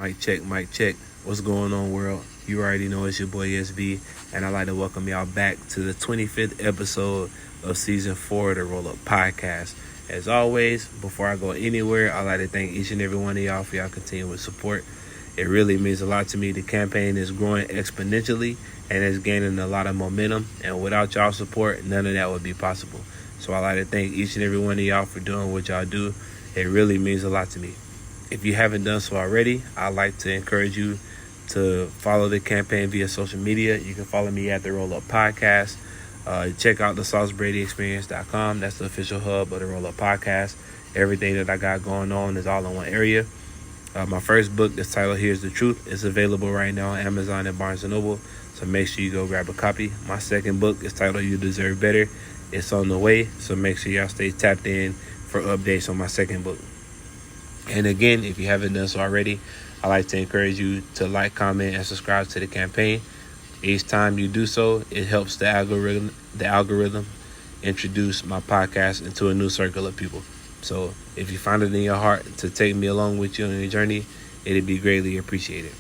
Mic check, mic check. What's going on, world? You already know it's your boy SB, and I'd like to welcome y'all back to the 25th episode of Season 4 of the Roll Up Podcast. As always, before I go anywhere, I'd like to thank each and every one of y'all for y'all continuous support. It really means a lot to me. The campaign is growing exponentially and is gaining a lot of momentum, and without y'all support, none of that would be possible. So I'd like to thank each and every one of y'all for doing what y'all do. It really means a lot to me. If you haven't done so already, I'd like to encourage you to follow the campaign via social media. You can follow me at the Roll Up Podcast. Check out the SauceBradyExperience.com. That's the official hub of the Roll Up Podcast. Everything that I got going on is all in one area. My first book, that's titled Here's the Truth, is available right now on Amazon and Barnes & Noble. So make sure you go grab a copy. My second book is titled You Deserve Better. It's on the way. So make sure y'all stay tapped in for updates on my second book. And again, if you haven't done so already, I'd like to encourage you to like, comment, and subscribe to the campaign. Each time you do so, it helps the algorithm introduce my podcast into a new circle of people. So if you find it in your heart to take me along with you on your journey, it'd be greatly appreciated.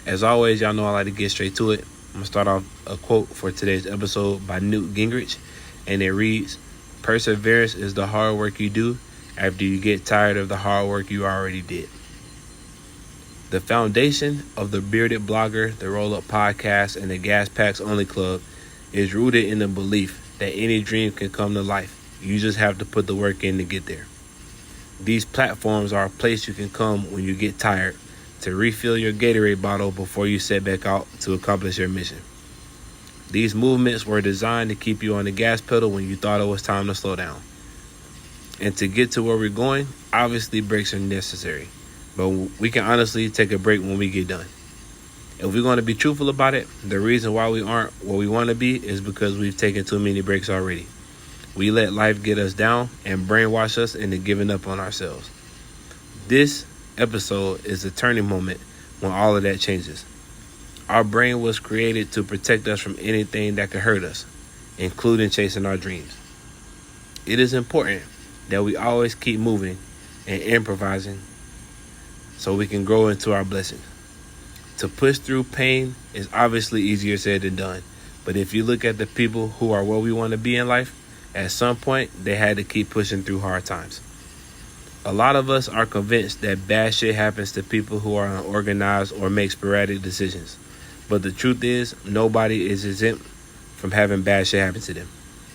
As always, y'all know I like to get straight to it. I'm going to start off a quote for today's episode by Newt Gingrich, and it reads, "Perseverance is the hard work you do after you get tired of the hard work you already did." The foundation of the Bearded Blogger, the Roll Up Podcast, and the Gas Packs Only Club is rooted in the belief that any dream can come to life. You just have to put the work in to get there. These platforms are a place you can come when you get tired, to refill your Gatorade bottle before you set back out to accomplish your mission. These movements were designed to keep you on the gas pedal when you thought it was time to slow down. And to get to where we're going, obviously breaks are necessary. But we can honestly take a break when we get done. If we're going to be truthful about it, the reason why we aren't where we want to be is because we've taken too many breaks already. We let life get us down and brainwash us into giving up on ourselves. This episode is a turning moment when all of that changes. Our brain was created to protect us from anything that could hurt us, including chasing our dreams. It is important that we always keep moving and improvising so we can grow into our blessings. To push through pain is obviously easier said than done, but if you look at the people who are where we want to be in life, at some point they had to keep pushing through hard times. A lot of us are convinced that bad shit happens to people who are unorganized or make sporadic decisions, but the truth is nobody is exempt from having bad shit happen to them.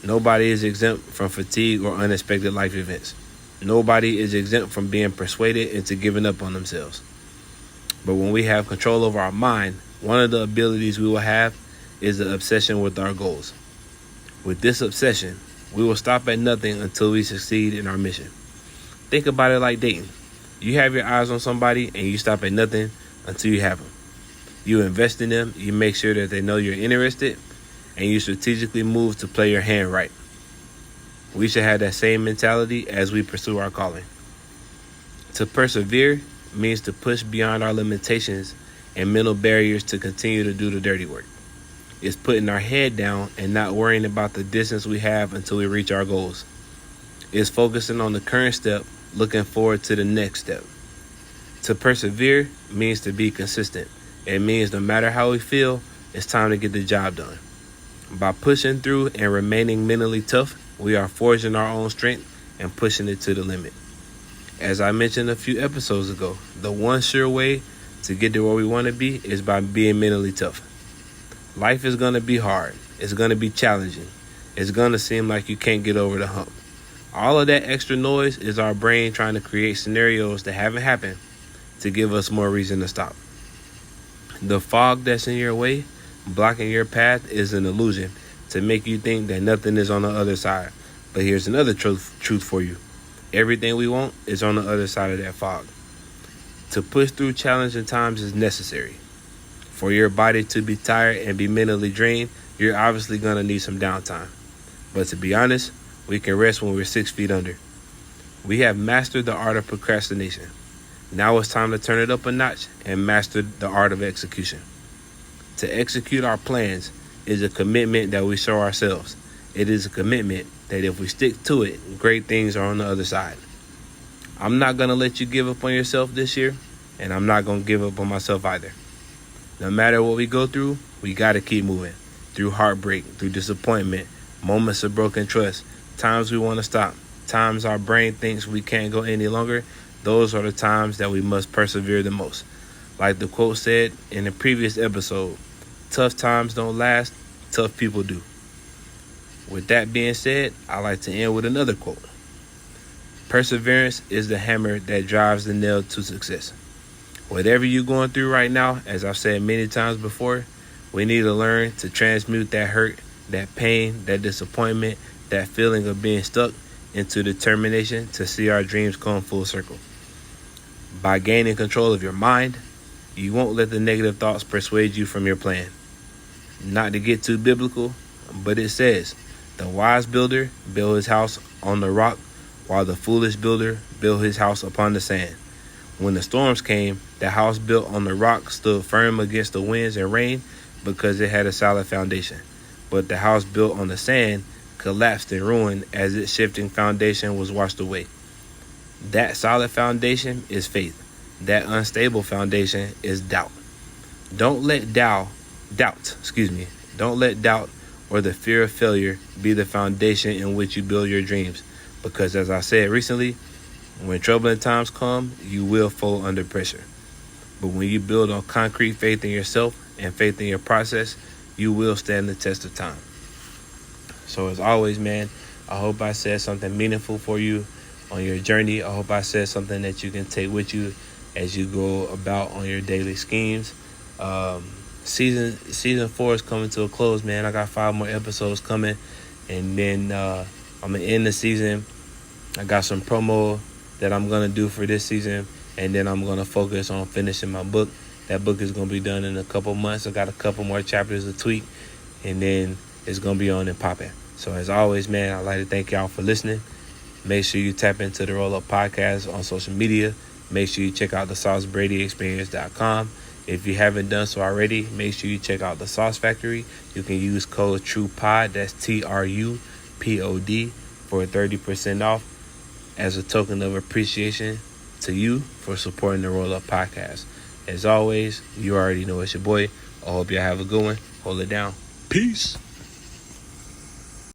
Nobody is exempt from fatigue or unexpected life events. Nobody is exempt from being persuaded into giving up on themselves. But when we have control over our mind, one of the abilities we will have is the obsession with our goals. With this obsession, we will stop at nothing until we succeed in our mission. Think about it like dating. You have your eyes on somebody and you stop at nothing until you have them. You invest in them, you make sure that they know you're interested, and you strategically move to play your hand right. We should have that same mentality as we pursue our calling. To persevere means to push beyond our limitations and mental barriers to continue to do the dirty work. It's putting our head down and not worrying about the distance we have until we reach our goals. It's focusing on the current step, looking forward to the next step. To persevere means to be consistent. It means no matter how we feel, it's time to get the job done. By pushing through and remaining mentally tough, we are forging our own strength and pushing it to the limit. As I mentioned a few episodes ago, the one sure way to get to where we want to be is by being mentally tough. Life is going to be hard. It's going to be challenging. It's going to seem like you can't get over the hump. All of that extra noise is our brain trying to create scenarios that haven't happened to give us more reason to stop. The fog that's in your way, blocking your path, is an illusion to make you think that nothing is on the other side. But here's another truth for you. Everything we want is on the other side of that fog. To push through challenging times is necessary. For your body to be tired and be mentally drained, you're obviously going to need some downtime. But to be honest, we can rest when we're 6 feet under. We have mastered the art of procrastination. Now it's time to turn it up a notch and master the art of execution. To execute our plans is a commitment that we show ourselves. It is a commitment that if we stick to it, great things are on the other side. I'm not going to let you give up on yourself this year. and I'm not going to give up on myself either. No matter what we go through, we got to keep moving. Through heartbreak, through disappointment, moments of broken trust, times we want to stop, times our brain thinks we can't go any longer, those are the times that we must persevere the most. Like the quote said in the previous episode, tough times don't last, tough people do. With that being said, I like to end with another quote. Perseverance is the hammer that drives the nail to success. Whatever you're going through right now, as I've said many times before, we need to learn to transmute that hurt, that pain, that disappointment, that feeling of being stuck into determination to see our dreams come full circle. By gaining control of your mind, you won't let the negative thoughts persuade you from your plan. Not to get too biblical, but it says, the wise builder built his house on the rock, while the foolish builder built his house upon the sand. When the storms came, the house built on the rock stood firm against the winds and rain because it had a solid foundation. But the house built on the sand collapsed and ruined as its shifting foundation was washed away. That solid foundation is faith. That unstable foundation is doubt. Don't let doubt or the fear of failure be the foundation in which you build your dreams. Because as I said recently, when troubling times come, you will fall under pressure. But when you build on concrete faith in yourself and faith in your process, you will stand the test of time. So as always, man, I hope I said something meaningful for you on your journey. I hope I said something that you can take with you as you go about on your daily schemes. Season 4 is coming to a close, man. I got 5 more episodes coming, and then I'm gonna end the season. I got some promo that I'm gonna do for this season, and then I'm gonna focus on finishing my book. That book is gonna be done in a couple months. I got a couple more chapters to tweak, and then it's gonna be on and popping. So as always, man, I'd like to thank y'all for listening. Make sure you tap into the Roll Up Podcast on social media. Make sure you check out the SauceBradyExperience.com. If you haven't done so already, make sure you check out the Sauce Factory. You can use code TRUPOD, that's TRUPOD, for 30% off as a token of appreciation to you for supporting the Roll Up Podcast. As always, you already know it's your boy. I hope y'all have a good one. Hold it down. Peace.